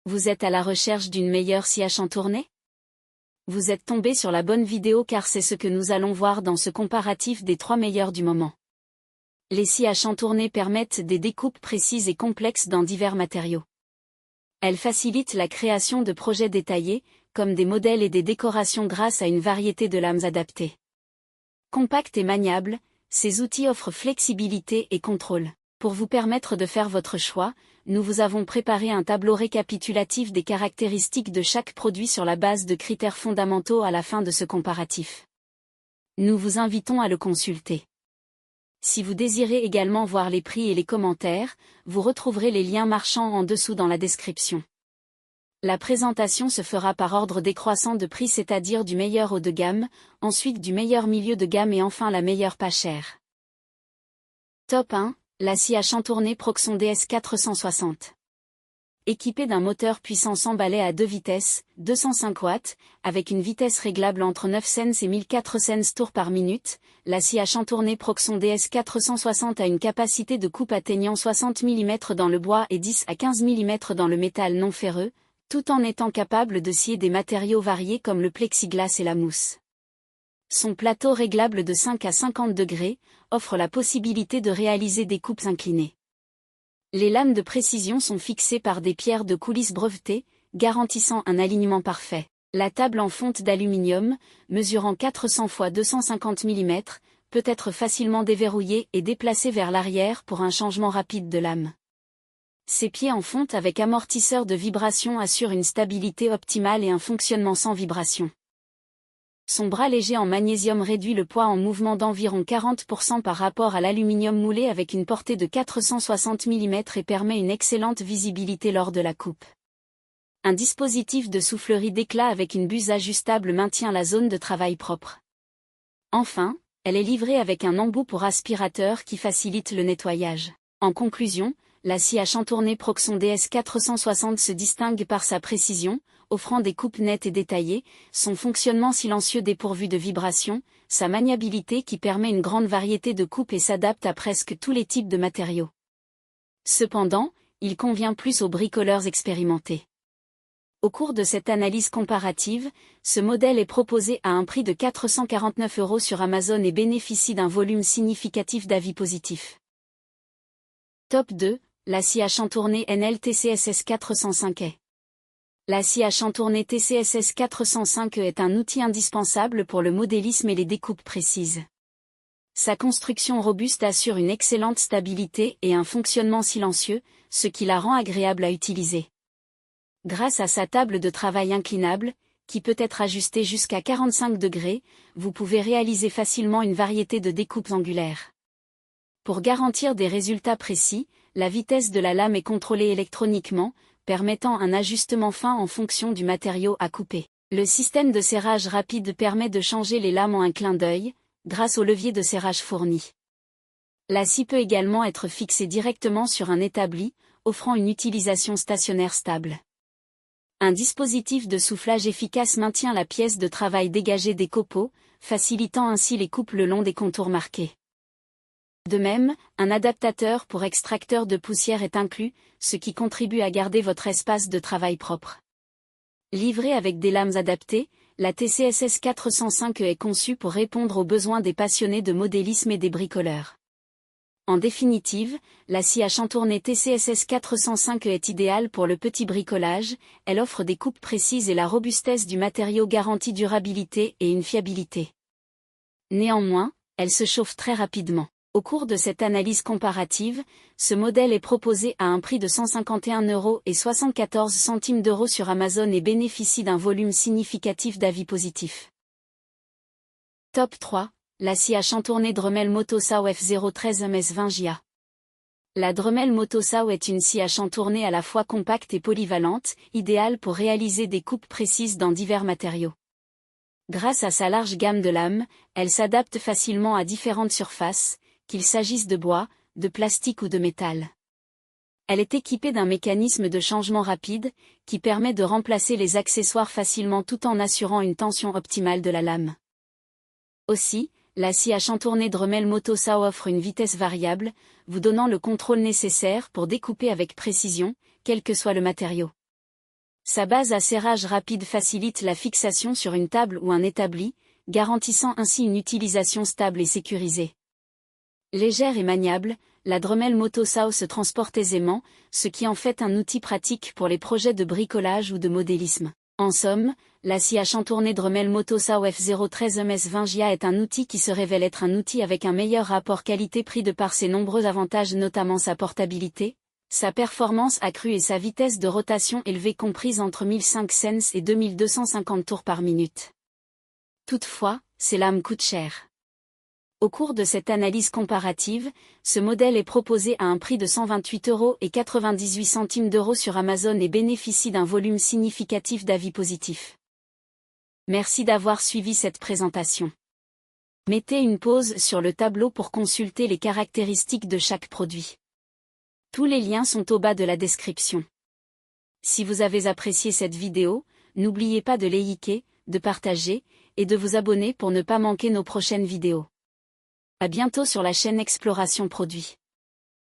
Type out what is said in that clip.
Vous êtes à la recherche d'une meilleure scie à chantourner? Vous êtes tombé sur la bonne vidéo car c'est ce que nous allons voir dans ce comparatif des 3 meilleurs du moment. Les scies à chantourner permettent des découpes précises et complexes dans divers matériaux. Elles facilitent la création de projets détaillés, comme des modèles et des décorations grâce à une variété de lames adaptées. Compactes et maniables, ces outils offrent flexibilité et contrôle. Pour vous permettre de faire votre choix, nous vous avons préparé un tableau récapitulatif des caractéristiques de chaque produit sur la base de critères fondamentaux à la fin de ce comparatif. Nous vous invitons à le consulter. Si vous désirez également voir les prix et les commentaires, vous retrouverez les liens marchands en dessous dans la description. La présentation se fera par ordre décroissant de prix, c'est-à-dire du meilleur haut de gamme, ensuite du meilleur milieu de gamme et enfin la meilleure pas chère. Top 1. La scie à chantourner Proxon DS460. Équipée d'un moteur puissant 100 balais à 2 vitesses, 205 watts, avec une vitesse réglable entre 9 cents et 1400 tours par minute, la scie à chantourner Proxon DS460 a une capacité de coupe atteignant 60 mm dans le bois et 10 à 15 mm dans le métal non ferreux, tout en étant capable de scier des matériaux variés comme le plexiglas et la mousse. Son plateau réglable de 5 à 50 degrés offre la possibilité de réaliser des coupes inclinées. Les lames de précision sont fixées par des pierres de coulisse brevetées, garantissant un alignement parfait. La table en fonte d'aluminium, mesurant 400 x 250 mm, peut être facilement déverrouillée et déplacée vers l'arrière pour un changement rapide de lame. Ses pieds en fonte avec amortisseur de vibration assurent une stabilité optimale et un fonctionnement sans vibration. Son bras léger en magnésium réduit le poids en mouvement d'environ 40% par rapport à l'aluminium moulé avec une portée de 460 mm et permet une excellente visibilité lors de la coupe. Un dispositif de soufflerie d'éclat avec une buse ajustable maintient la zone de travail propre. Enfin, elle est livrée avec un embout pour aspirateur qui facilite le nettoyage. En conclusion, la scie à chantourner Proxon DS460 se distingue par sa précision, offrant des coupes nettes et détaillées, son fonctionnement silencieux dépourvu de vibrations, sa maniabilité qui permet une grande variété de coupes et s'adapte à presque tous les types de matériaux. Cependant, il convient plus aux bricoleurs expérimentés. Au cours de cette analyse comparative, ce modèle est proposé à un prix de 449 € sur Amazon et bénéficie d'un volume significatif d'avis positifs. Top 2. La scie à chantourner NL TCSS 405E. La scie à chantourner TCSS 405E est un outil indispensable pour le modélisme et les découpes précises. Sa construction robuste assure une excellente stabilité et un fonctionnement silencieux, ce qui la rend agréable à utiliser. Grâce à sa table de travail inclinable, qui peut être ajustée jusqu'à 45 degrés, vous pouvez réaliser facilement une variété de découpes angulaires. Pour garantir des résultats précis, la vitesse de la lame est contrôlée électroniquement, permettant un ajustement fin en fonction du matériau à couper. Le système de serrage rapide permet de changer les lames en un clin d'œil, grâce au levier de serrage fourni. La scie peut également être fixée directement sur un établi, offrant une utilisation stationnaire stable. Un dispositif de soufflage efficace maintient la pièce de travail dégagée des copeaux, facilitant ainsi les coupes le long des contours marqués. De même, un adaptateur pour extracteur de poussière est inclus, ce qui contribue à garder votre espace de travail propre. Livrée avec des lames adaptées, la TCSS 405E est conçue pour répondre aux besoins des passionnés de modélisme et des bricoleurs. En définitive, la scie à chantourner TCSS 405E est idéale pour le petit bricolage, elle offre des coupes précises et la robustesse du matériau garantit durabilité et une fiabilité. Néanmoins, elle se chauffe très rapidement. Au cours de cette analyse comparative, ce modèle est proposé à un prix de 151,74 € sur Amazon et bénéficie d'un volume significatif d'avis positifs. Top 3. La scie à chantourner Dremel Motosao F013 MS20JA. La Dremel Motosao est une scie à chantourner à la fois compacte et polyvalente, idéale pour réaliser des coupes précises dans divers matériaux. Grâce à sa large gamme de lames, elle s'adapte facilement à différentes surfaces, qu'il s'agisse de bois, de plastique ou de métal. Elle est équipée d'un mécanisme de changement rapide, qui permet de remplacer les accessoires facilement tout en assurant une tension optimale de la lame. Aussi, la scie à chantourner Dremel Motosao offre une vitesse variable, vous donnant le contrôle nécessaire pour découper avec précision, quel que soit le matériau. Sa base à serrage rapide facilite la fixation sur une table ou un établi, garantissant ainsi une utilisation stable et sécurisée. Légère et maniable, la Dremel Motosaw se transporte aisément, ce qui en fait un outil pratique pour les projets de bricolage ou de modélisme. En somme, la scie à chantourner Dremel Motosaw F013 MS20JA est un outil qui se révèle être un outil avec un meilleur rapport qualité-prix de par ses nombreux avantages, notamment sa portabilité, sa performance accrue et sa vitesse de rotation élevée comprise entre 1500 sens et 2250 tours par minute. Toutefois, ces lames coûtent cher. Au cours de cette analyse comparative, ce modèle est proposé à un prix de 128,98 € sur Amazon et bénéficie d'un volume significatif d'avis positifs. Merci d'avoir suivi cette présentation. Mettez une pause sur le tableau pour consulter les caractéristiques de chaque produit. Tous les liens sont au bas de la description. Si vous avez apprécié cette vidéo, n'oubliez pas de liker, de partager, et de vous abonner pour ne pas manquer nos prochaines vidéos. À bientôt sur la chaîne Exploration Produits.